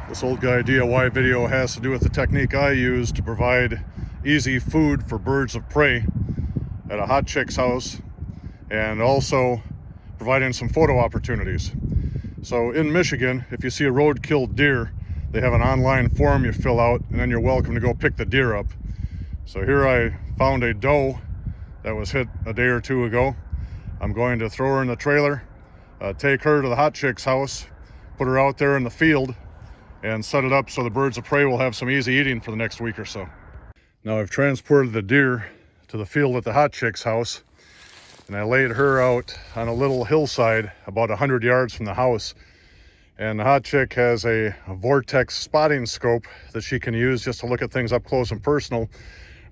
This old guy DIY video has to do with the technique I use to provide easy food for birds of prey at a hot chick's house, and also providing some photo opportunities. So in Michigan, if you see a road-killed deer, they have an online form you fill out, and then you're welcome to go pick the deer up. So here I found a doe that was hit a day or two ago. I'm going to throw her in the trailer, take her to the hot chick's house, put her out there in the field, and set it up so the birds of prey will have some easy eating for the next week or so. Now I've transported the deer to the field at the hot chick's house, and I laid her out on a little hillside about 100 yards from the house. And the hot chick has a vortex spotting scope that she can use just to look at things up close and personal.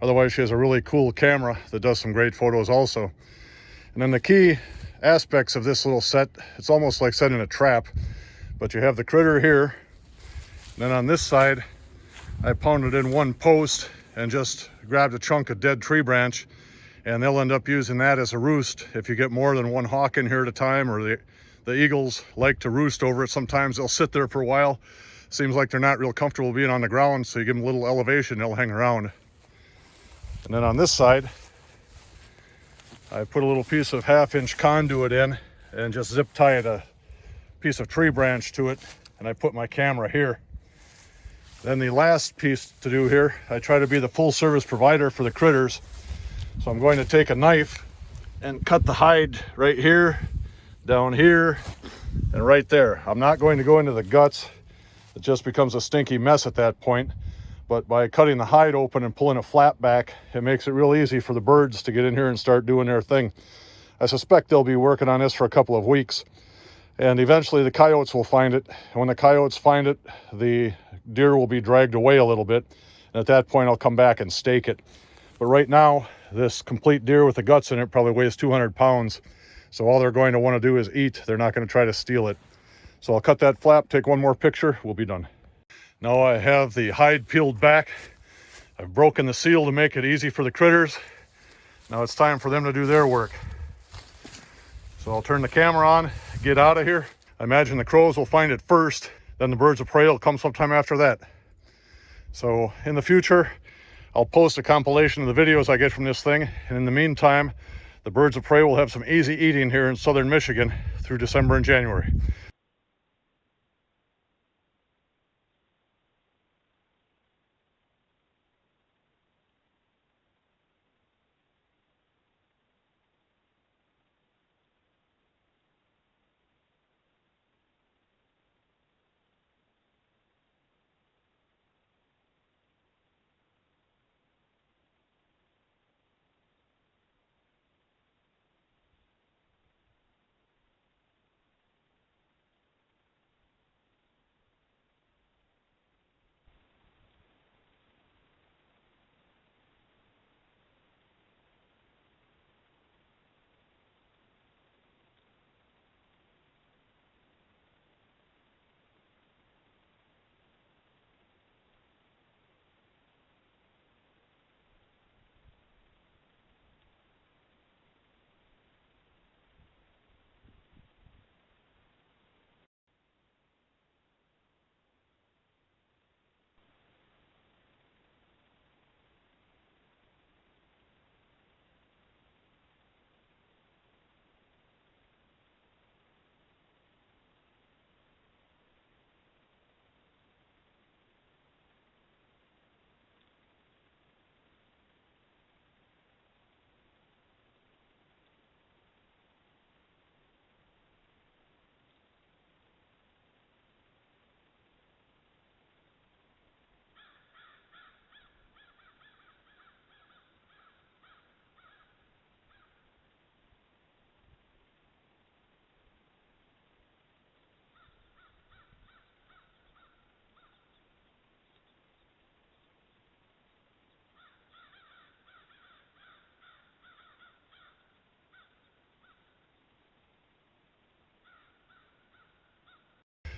Otherwise, she has a really cool camera that does some great photos also. And then the key aspects of this little set, it's almost like setting a trap, but you have the critter here. Then on this side, I pounded in one post and just grabbed a chunk of dead tree branch, and they'll end up using that as a roost. If you get more than one hawk in here at a time, or the eagles like to roost over it, sometimes they'll sit there for a while. Seems like they're not real comfortable being on the ground, so you give them a little elevation, they'll hang around. And then on this side, I put a little piece of 1/2-inch conduit in and just zip tied a piece of tree branch to it, and I put my camera here. Then the last piece to do here, I try to be the full service provider for the critters. So I'm going to take a knife and cut the hide right here, down here, and right there. I'm not going to go into the guts. It just becomes a stinky mess at that point. But by cutting the hide open and pulling it flat back, it makes it real easy for the birds to get in here and start doing their thing. I suspect they'll be working on this for a couple of weeks. And eventually the coyotes will find it. And when the coyotes find it, the deer will be dragged away a little bit. And at that point, I'll come back and stake it. But right now, this complete deer with the guts in it probably weighs 200 pounds. So all they're going to want to do is eat. They're not going to try to steal it. So I'll cut that flap, take one more picture, we'll be done. Now I have the hide peeled back. I've broken the seal to make it easy for the critters. Now it's time for them to do their work. So I'll turn the camera on, get out of here. I imagine the crows will find it first, then the birds of prey will come sometime after that. So in the future, I'll post a compilation of the videos I get from this thing. And in the meantime, the birds of prey will have some easy eating here in southern Michigan through December and January.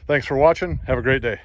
Thanks for watching. Have a great day.